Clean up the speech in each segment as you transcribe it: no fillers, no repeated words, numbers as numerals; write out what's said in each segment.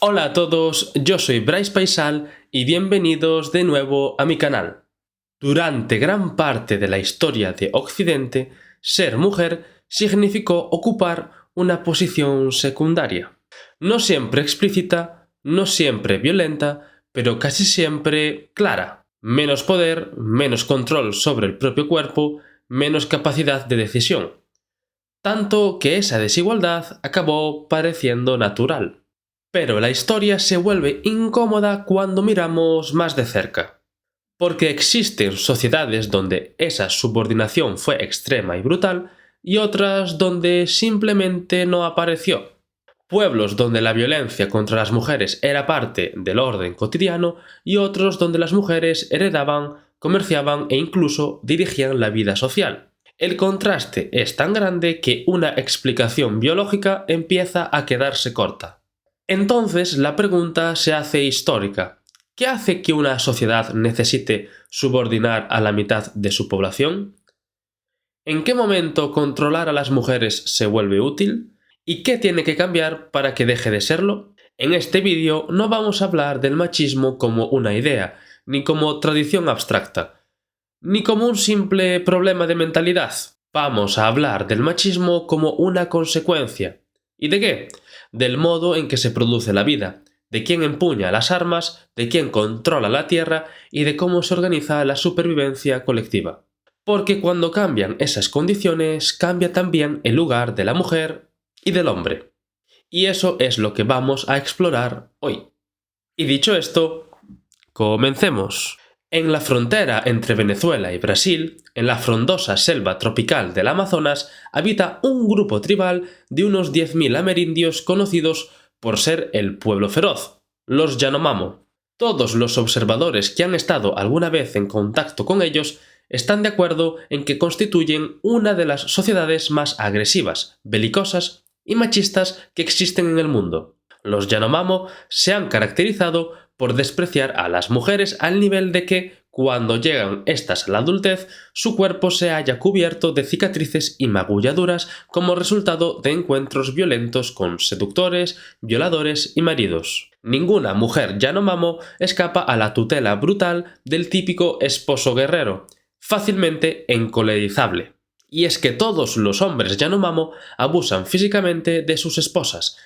Hola a todos, yo soy Bryce Paisal y bienvenidos de nuevo a mi canal. Durante gran parte de la historia de Occidente, ser mujer significó ocupar una posición secundaria. No siempre explícita, no siempre violenta, pero casi siempre clara. Menos poder, menos control sobre el propio cuerpo, menos capacidad de decisión. Tanto que esa desigualdad acabó pareciendo natural. Pero la historia se vuelve incómoda cuando miramos más de cerca, porque existen sociedades donde esa subordinación fue extrema y brutal y otras donde simplemente no apareció. Pueblos donde la violencia contra las mujeres era parte del orden cotidiano y otros donde las mujeres heredaban, comerciaban e incluso dirigían la vida social. El contraste es tan grande que una explicación biológica empieza a quedarse corta. Entonces la pregunta se hace histórica. ¿Qué hace que una sociedad necesite subordinar a la mitad de su población? ¿En qué momento controlar a las mujeres se vuelve útil? ¿Y qué tiene que cambiar para que deje de serlo? En este vídeo no vamos a hablar del machismo como una idea, ni como tradición abstracta, ni como un simple problema de mentalidad. Vamos a hablar del machismo como una consecuencia. ¿Y de qué? Del modo en que se produce la vida, de quién empuña las armas, de quién controla la tierra y de cómo se organiza la supervivencia colectiva. Porque cuando cambian esas condiciones, cambia también el lugar de la mujer y del hombre. Y eso es lo que vamos a explorar hoy. Y dicho esto, comencemos. En la frontera entre Venezuela y Brasil, en la frondosa selva tropical del Amazonas, habita un grupo tribal de unos 10.000 amerindios conocidos por ser el pueblo feroz, los Yanomamo. Todos los observadores que han estado alguna vez en contacto con ellos están de acuerdo en que constituyen una de las sociedades más agresivas, belicosas y machistas que existen en el mundo. Los Yanomamo se han caracterizado por despreciar a las mujeres al nivel de que, cuando llegan estas a la adultez, su cuerpo se halla cubierto de cicatrices y magulladuras como resultado de encuentros violentos con seductores, violadores y maridos. Ninguna mujer Yanomamo escapa a la tutela brutal del típico esposo guerrero, fácilmente encolerizable. Y es que todos los hombres Yanomamo abusan físicamente de sus esposas.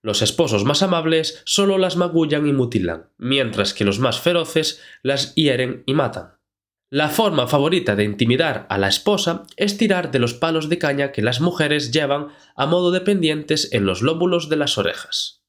Los esposos más amables solo las magullan y mutilan, mientras que los más feroces las hieren y matan. La forma favorita de intimidar a la esposa es tirar de los palos de caña que las mujeres llevan a modo de pendientes en los lóbulos de las orejas.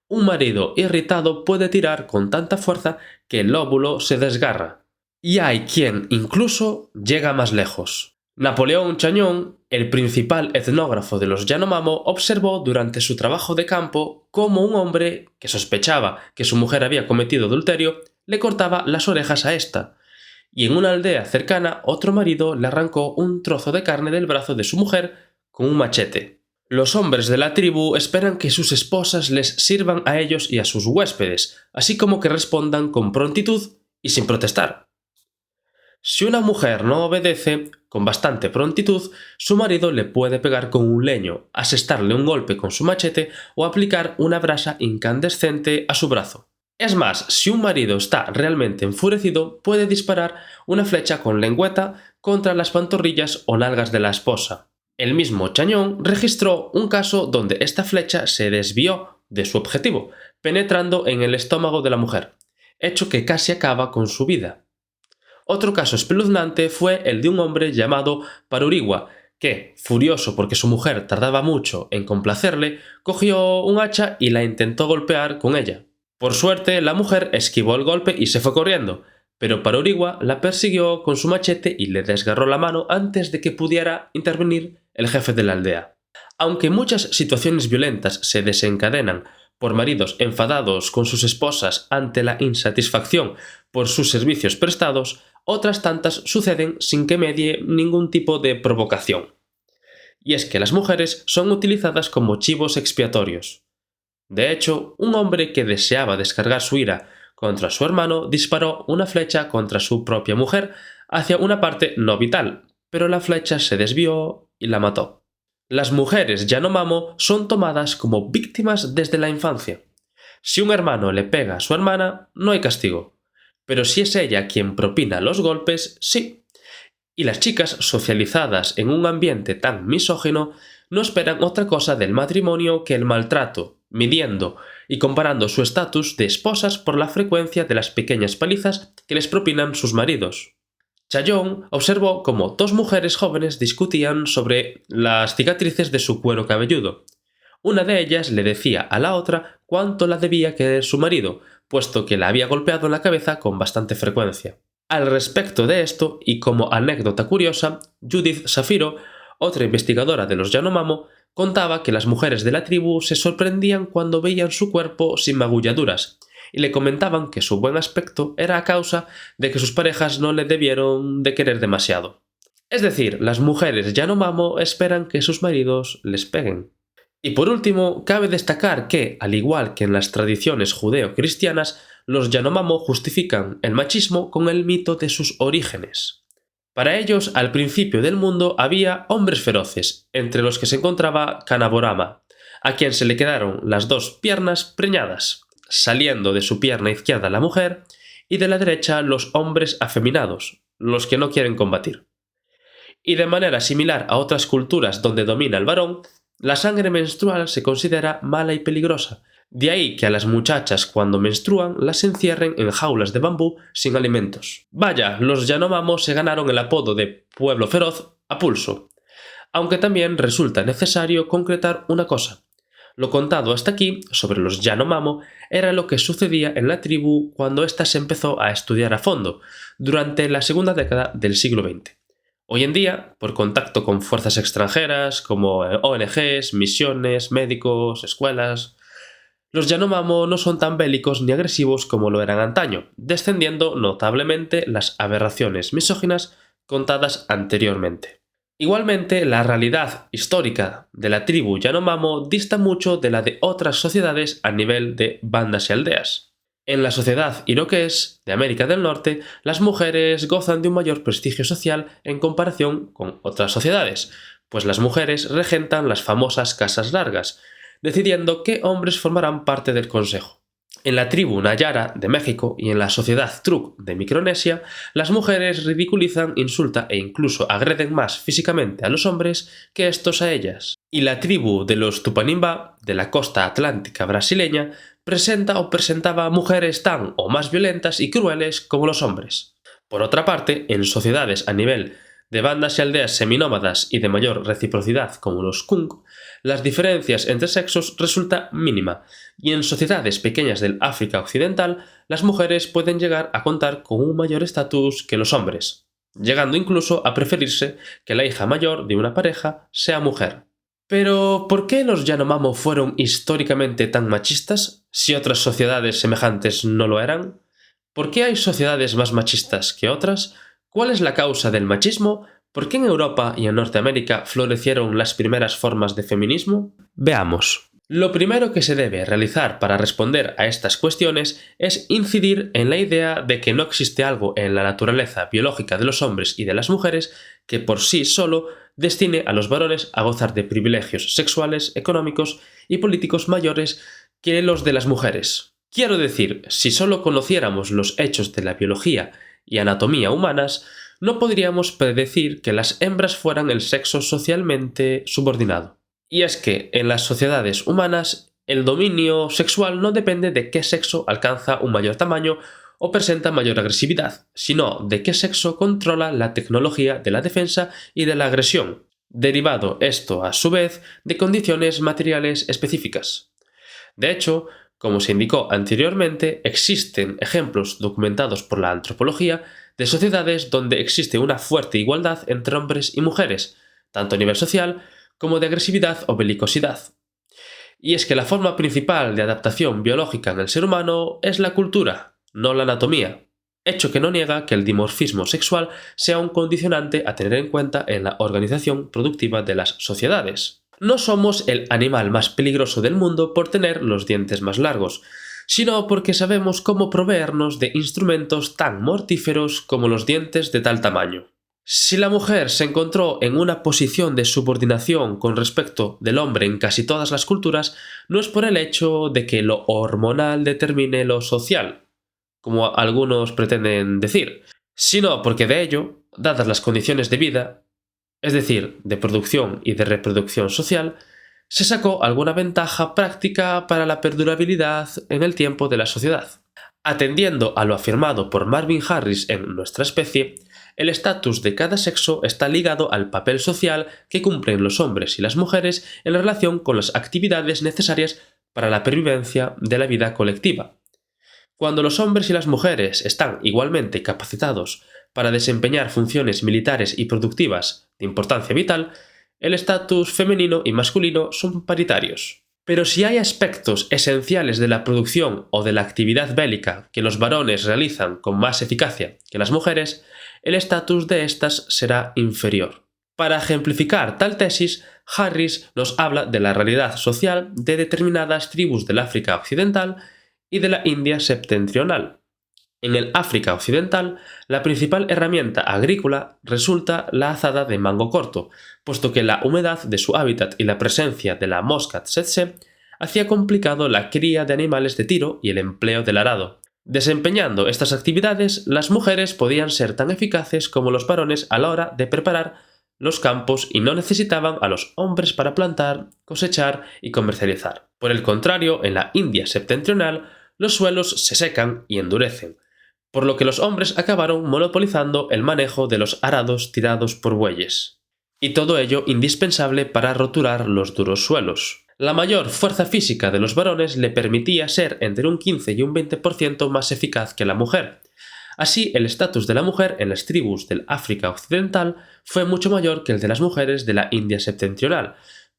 Un marido irritado puede tirar con tanta fuerza que el lóbulo se desgarra. Y hay quien incluso llega más lejos. Napoleón Chañón, el principal etnógrafo de los Yanomamo, observó durante su trabajo de campo cómo un hombre, que sospechaba que su mujer había cometido adulterio, le cortaba las orejas a ésta, y en una aldea cercana otro marido le arrancó un trozo de carne del brazo de su mujer con un machete. Los hombres de la tribu esperan que sus esposas les sirvan a ellos y a sus huéspedes, así como que respondan con prontitud y sin protestar. Si una mujer no obedece con bastante prontitud, su marido le puede pegar con un leño, asestarle un golpe con su machete o aplicar una brasa incandescente a su brazo. Es más, si un marido está realmente enfurecido, puede disparar una flecha con lengüeta contra las pantorrillas o nalgas de la esposa. El mismo Chañón registró un caso donde esta flecha se desvió de su objetivo, penetrando en el estómago de la mujer, hecho que casi acaba con su vida. Otro caso espeluznante fue el de un hombre llamado Paruriwa, que, furioso porque su mujer tardaba mucho en complacerle, cogió un hacha y la intentó golpear con ella. Por suerte, la mujer esquivó el golpe y se fue corriendo, pero Paruriwa la persiguió con su machete y le desgarró la mano antes de que pudiera intervenir el jefe de la aldea. Aunque muchas situaciones violentas se desencadenan por maridos enfadados con sus esposas ante la insatisfacción por sus servicios prestados, otras tantas suceden sin que medie ningún tipo de provocación. Y es que las mujeres son utilizadas como chivos expiatorios. De hecho, un hombre que deseaba descargar su ira contra su hermano disparó una flecha contra su propia mujer hacia una parte no vital, pero la flecha se desvió y la mató. Las mujeres Yanomamo son tomadas como víctimas desde la infancia. Si un hermano le pega a su hermana, no hay castigo, pero si es ella quien propina los golpes, sí. Y las chicas, socializadas en un ambiente tan misógino, no esperan otra cosa del matrimonio que el maltrato, midiendo y comparando su estatus de esposas por la frecuencia de las pequeñas palizas que les propinan sus maridos. Chayón observó cómo dos mujeres jóvenes discutían sobre las cicatrices de su cuero cabelludo. Una de ellas le decía a la otra cuánto la debía querer su marido, puesto que la había golpeado en la cabeza con bastante frecuencia. Al respecto de esto, y como anécdota curiosa, Judith Safiro, otra investigadora de los Yanomamo, contaba que las mujeres de la tribu se sorprendían cuando veían su cuerpo sin magulladuras, y le comentaban que su buen aspecto era a causa de que sus parejas no le debieron de querer demasiado. Es decir, las mujeres Yanomamo esperan que sus maridos les peguen. Y por último, cabe destacar que, al igual que en las tradiciones judeo-cristianas, los Yanomamo justifican el machismo con el mito de sus orígenes. Para ellos, al principio del mundo había hombres feroces, entre los que se encontraba Kanaborama, a quien se le quedaron las dos piernas preñadas, saliendo de su pierna izquierda la mujer y de la derecha los hombres afeminados, los que no quieren combatir. Y de manera similar a otras culturas donde domina el varón, la sangre menstrual se considera mala y peligrosa, de ahí que a las muchachas cuando menstruan las encierren en jaulas de bambú sin alimentos. Vaya, los Yanomamo se ganaron el apodo de pueblo feroz a pulso, aunque también resulta necesario concretar una cosa. Lo contado hasta aquí sobre los Yanomamo era lo que sucedía en la tribu cuando ésta se empezó a estudiar a fondo, durante la segunda década del siglo XX. Hoy en día, por contacto con fuerzas extranjeras como ONGs, misiones, médicos, escuelas, los Yanomamo no son tan bélicos ni agresivos como lo eran antaño, descendiendo notablemente las aberraciones misóginas contadas anteriormente. Igualmente, la realidad histórica de la tribu Yanomamo dista mucho de la de otras sociedades a nivel de bandas y aldeas. En la sociedad iroqués de América del Norte, las mujeres gozan de un mayor prestigio social en comparación con otras sociedades, pues las mujeres regentan las famosas casas largas, decidiendo qué hombres formarán parte del consejo. En la tribu Nayara de México y en la sociedad Truk de Micronesia, las mujeres ridiculizan, insultan e incluso agreden más físicamente a los hombres que estos a ellas. Y la tribu de los Tupinambá, de la costa atlántica brasileña, presenta o presentaba mujeres tan o más violentas y crueles como los hombres. Por otra parte, en sociedades a nivel de bandas y aldeas seminómadas y de mayor reciprocidad como los Kung, las diferencias entre sexos resulta mínima, y en sociedades pequeñas del África Occidental, las mujeres pueden llegar a contar con un mayor estatus que los hombres, llegando incluso a preferirse que la hija mayor de una pareja sea mujer. Pero, ¿por qué los Yanomamo fueron históricamente tan machistas, si otras sociedades semejantes no lo eran? ¿Por qué hay sociedades más machistas que otras? ¿Cuál es la causa del machismo? ¿Por qué en Europa y en Norteamérica florecieron las primeras formas de feminismo? Veamos. Lo primero que se debe realizar para responder a estas cuestiones es incidir en la idea de que no existe algo en la naturaleza biológica de los hombres y de las mujeres que por sí solo destine a los varones a gozar de privilegios sexuales, económicos y políticos mayores que los de las mujeres. Quiero decir, si solo conociéramos los hechos de la biología y anatomía humanas, no podríamos predecir que las hembras fueran el sexo socialmente subordinado. Y es que en las sociedades humanas el dominio sexual no depende de qué sexo alcanza un mayor tamaño o presenta mayor agresividad, sino de qué sexo controla la tecnología de la defensa y de la agresión, derivado esto a su vez de condiciones materiales específicas. De hecho, como se indicó anteriormente, existen ejemplos documentados por la antropología de sociedades donde existe una fuerte igualdad entre hombres y mujeres, tanto a nivel social como de agresividad o belicosidad. Y es que la forma principal de adaptación biológica en el ser humano es la cultura, no la anatomía, hecho que no niega que el dimorfismo sexual sea un condicionante a tener en cuenta en la organización productiva de las sociedades. No somos el animal más peligroso del mundo por tener los dientes más largos, sino porque sabemos cómo proveernos de instrumentos tan mortíferos como los dientes de tal tamaño. Si la mujer se encontró en una posición de subordinación con respecto del hombre en casi todas las culturas, no es por el hecho de que lo hormonal determine lo social, como algunos pretenden decir, sino porque de ello, dadas las condiciones de vida, es decir, de producción y de reproducción social, se sacó alguna ventaja práctica para la perdurabilidad en el tiempo de la sociedad. Atendiendo a lo afirmado por Marvin Harris en Nuestra especie, el estatus de cada sexo está ligado al papel social que cumplen los hombres y las mujeres en relación con las actividades necesarias para la pervivencia de la vida colectiva. Cuando los hombres y las mujeres están igualmente capacitados para desempeñar funciones militares y productivas de importancia vital, el estatus femenino y masculino son paritarios. Pero si hay aspectos esenciales de la producción o de la actividad bélica que los varones realizan con más eficacia que las mujeres, el estatus de éstas será inferior. Para ejemplificar tal tesis, Harris nos habla de la realidad social de determinadas tribus del África Occidental y de la India septentrional. En el África Occidental, la principal herramienta agrícola resulta la azada de mango corto, puesto que la humedad de su hábitat y la presencia de la mosca tsetse hacía complicado la cría de animales de tiro y el empleo del arado. Desempeñando estas actividades, las mujeres podían ser tan eficaces como los varones a la hora de preparar los campos y no necesitaban a los hombres para plantar, cosechar y comercializar. Por el contrario, en la India septentrional, los suelos se secan y endurecen, por lo que los hombres acabaron monopolizando el manejo de los arados tirados por bueyes. Y todo ello indispensable para roturar los duros suelos. La mayor fuerza física de los varones le permitía ser entre un 15 y un 20% más eficaz que la mujer. Así, el estatus de la mujer en las tribus del África Occidental fue mucho mayor que el de las mujeres de la India septentrional,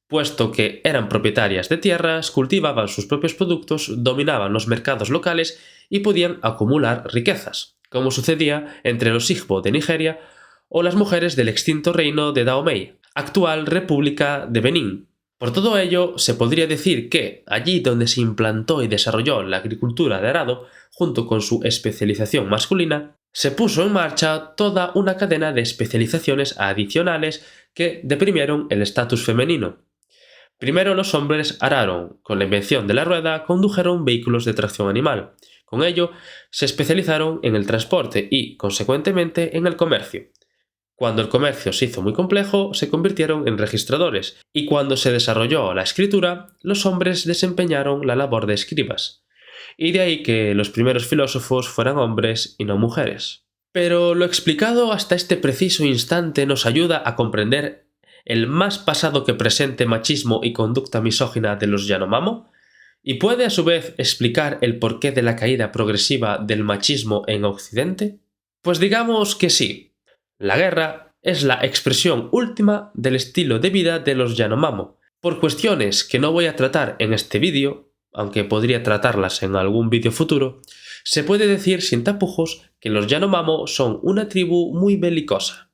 puesto que eran propietarias de tierras, cultivaban sus propios productos, dominaban los mercados locales y podían acumular riquezas, como sucedía entre los Igbo de Nigeria o las mujeres del extinto reino de Dahomey, actual República de Benín. Por todo ello, se podría decir que, allí donde se implantó y desarrolló la agricultura de arado, junto con su especialización masculina, se puso en marcha toda una cadena de especializaciones adicionales que deprimieron el estatus femenino. Primero los hombres araron, con la invención de la rueda condujeron vehículos de tracción animal. Con ello, se especializaron en el transporte y, consecuentemente, en el comercio. Cuando el comercio se hizo muy complejo, se convirtieron en registradores, y cuando se desarrolló la escritura, los hombres desempeñaron la labor de escribas. Y de ahí que los primeros filósofos fueran hombres y no mujeres. Pero lo explicado hasta este preciso instante nos ayuda a comprender el más pasado que presente machismo y conducta misógina de los Yanomamo, y puede a su vez explicar el porqué de la caída progresiva del machismo en Occidente. Pues digamos que sí. La guerra es la expresión última del estilo de vida de los Yanomamo. Por cuestiones que no voy a tratar en este vídeo, aunque podría tratarlas en algún vídeo futuro, se puede decir sin tapujos que los Yanomamo son una tribu muy belicosa.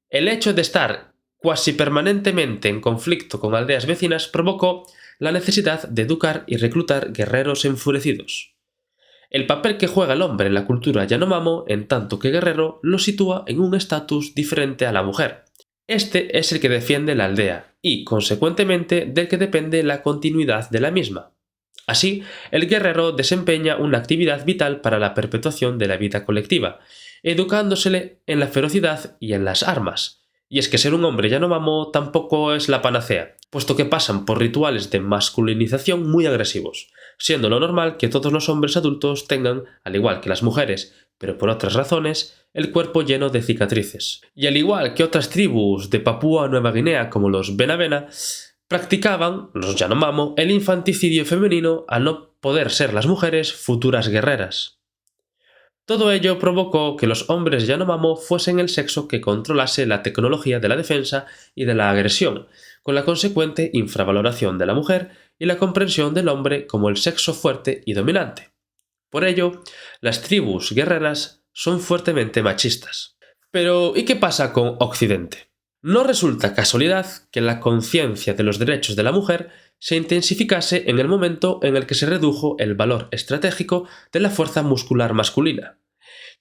El hecho de estar cuasi permanentemente en conflicto con aldeas vecinas provocó la necesidad de educar y reclutar guerreros enfurecidos. El papel que juega el hombre en la cultura Yanomamo, en tanto que guerrero, lo sitúa en un estatus diferente a la mujer. Este es el que defiende la aldea, y, consecuentemente, del que depende la continuidad de la misma. Así, el guerrero desempeña una actividad vital para la perpetuación de la vida colectiva, educándosele en la ferocidad y en las armas. Y es que ser un hombre Yanomamo tampoco es la panacea, puesto que pasan por rituales de masculinización muy agresivos, siendo lo normal que todos los hombres adultos tengan, al igual que las mujeres, pero por otras razones, el cuerpo lleno de cicatrices. Y al igual que otras tribus de Papúa Nueva Guinea como los Benavena, practicaban, los Yanomamo, el infanticidio femenino al no poder ser las mujeres futuras guerreras. Todo ello provocó que los hombres Yanomamo fuesen el sexo que controlase la tecnología de la defensa y de la agresión, con la consecuente infravaloración de la mujer y la comprensión del hombre como el sexo fuerte y dominante. Por ello, las tribus guerreras son fuertemente machistas. Pero, ¿y qué pasa con Occidente? No resulta casualidad que la conciencia de los derechos de la mujer se intensificase en el momento en el que se redujo el valor estratégico de la fuerza muscular masculina.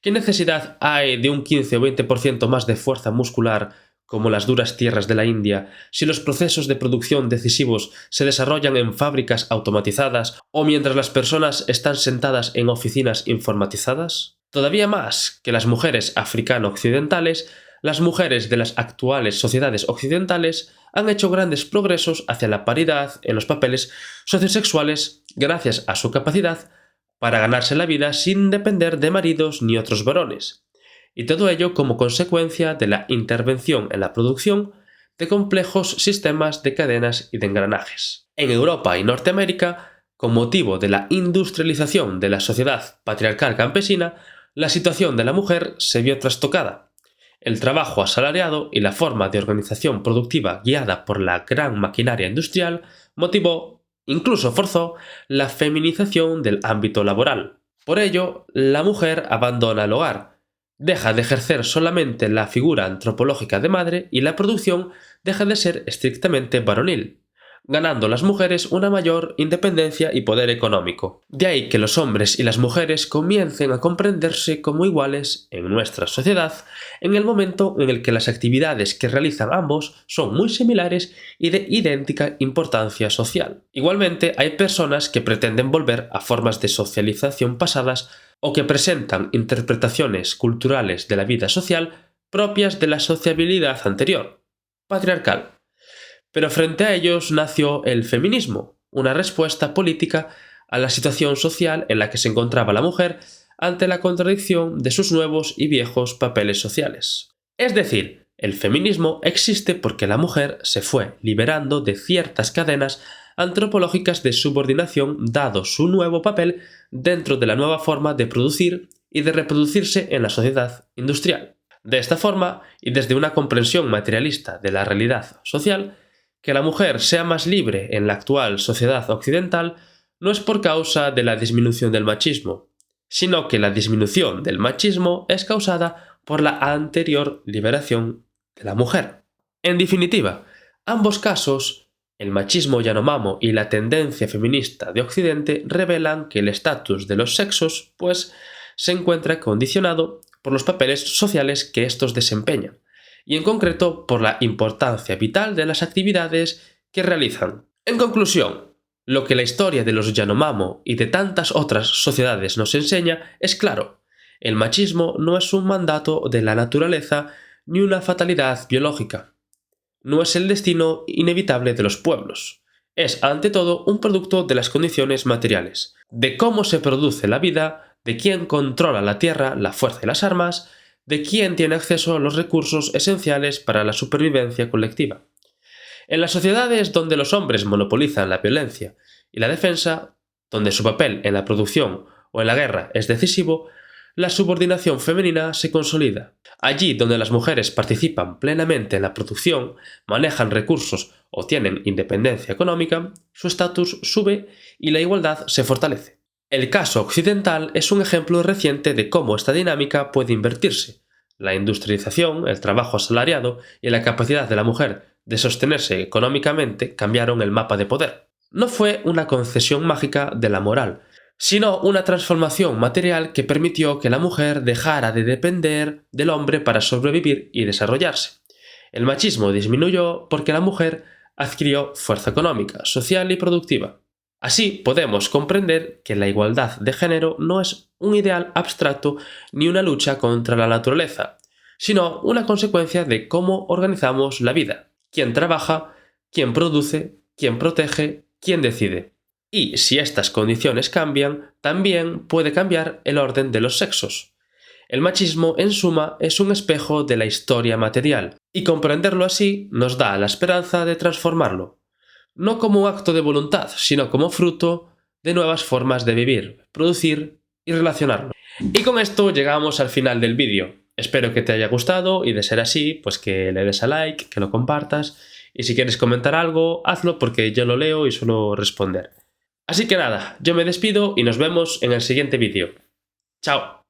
¿Qué necesidad hay de un 15 o 20% más de fuerza muscular como las duras tierras de la India si los procesos de producción decisivos se desarrollan en fábricas automatizadas o mientras las personas están sentadas en oficinas informatizadas? Todavía más que las mujeres africano-occidentales, las mujeres de las actuales sociedades occidentales han hecho grandes progresos hacia la paridad en los papeles sociosexuales gracias a su capacidad para ganarse la vida sin depender de maridos ni otros varones, y todo ello como consecuencia de la intervención en la producción de complejos sistemas de cadenas y de engranajes. En Europa y Norteamérica, con motivo de la industrialización de la sociedad patriarcal campesina, la situación de la mujer se vio trastocada. El trabajo asalariado y la forma de organización productiva guiada por la gran maquinaria industrial motivó, incluso forzó, la feminización del ámbito laboral. Por ello, la mujer abandona el hogar, deja de ejercer solamente la figura antropológica de madre y la producción deja de ser estrictamente varonil, ganando las mujeres una mayor independencia y poder económico. De ahí que los hombres y las mujeres comiencen a comprenderse como iguales en nuestra sociedad en el momento en el que las actividades que realizan ambos son muy similares y de idéntica importancia social. Igualmente, hay personas que pretenden volver a formas de socialización pasadas o que presentan interpretaciones culturales de la vida social propias de la sociabilidad anterior, patriarcal. Pero frente a ellos nació el feminismo, una respuesta política a la situación social en la que se encontraba la mujer ante la contradicción de sus nuevos y viejos papeles sociales. Es decir, el feminismo existe porque la mujer se fue liberando de ciertas cadenas antropológicas de subordinación dado su nuevo papel dentro de la nueva forma de producir y de reproducirse en la sociedad industrial. De esta forma, y desde una comprensión materialista de la realidad social, que la mujer sea más libre en la actual sociedad occidental no es por causa de la disminución del machismo, sino que la disminución del machismo es causada por la anterior liberación de la mujer. En definitiva, ambos casos, el machismo yanomamo y la tendencia feminista de Occidente, revelan que el estatus de los sexos, pues, se encuentra condicionado por los papeles sociales que estos desempeñan, y en concreto por la importancia vital de las actividades que realizan. En conclusión, lo que la historia de los Yanomamo y de tantas otras sociedades nos enseña es claro: el machismo no es un mandato de la naturaleza ni una fatalidad biológica. No es el destino inevitable de los pueblos. Es, ante todo, un producto de las condiciones materiales, de cómo se produce la vida, de quién controla la tierra, la fuerza y las armas, de quién tiene acceso a los recursos esenciales para la supervivencia colectiva. En las sociedades donde los hombres monopolizan la violencia y la defensa, donde su papel en la producción o en la guerra es decisivo, la subordinación femenina se consolida. Allí donde las mujeres participan plenamente en la producción, manejan recursos o tienen independencia económica, su estatus sube y la igualdad se fortalece. El caso occidental es un ejemplo reciente de cómo esta dinámica puede invertirse. La industrialización, el trabajo asalariado y la capacidad de la mujer de sostenerse económicamente cambiaron el mapa de poder. No fue una concesión mágica de la moral, sino una transformación material que permitió que la mujer dejara de depender del hombre para sobrevivir y desarrollarse. El machismo disminuyó porque la mujer adquirió fuerza económica, social y productiva. Así podemos comprender que la igualdad de género no es un ideal abstracto ni una lucha contra la naturaleza, sino una consecuencia de cómo organizamos la vida: quién trabaja, quién produce, quién protege, quién decide. Y si estas condiciones cambian, también puede cambiar el orden de los sexos. El machismo, en suma, es un espejo de la historia material, y comprenderlo así nos da la esperanza de transformarlo, no como un acto de voluntad, sino como fruto de nuevas formas de vivir, producir y relacionarnos. Y con esto llegamos al final del vídeo. Espero que te haya gustado y, de ser así, pues que le des a like, que lo compartas, y si quieres comentar algo, hazlo porque yo lo leo y suelo responder. Así que nada, yo me despido y nos vemos en el siguiente vídeo. ¡Chao!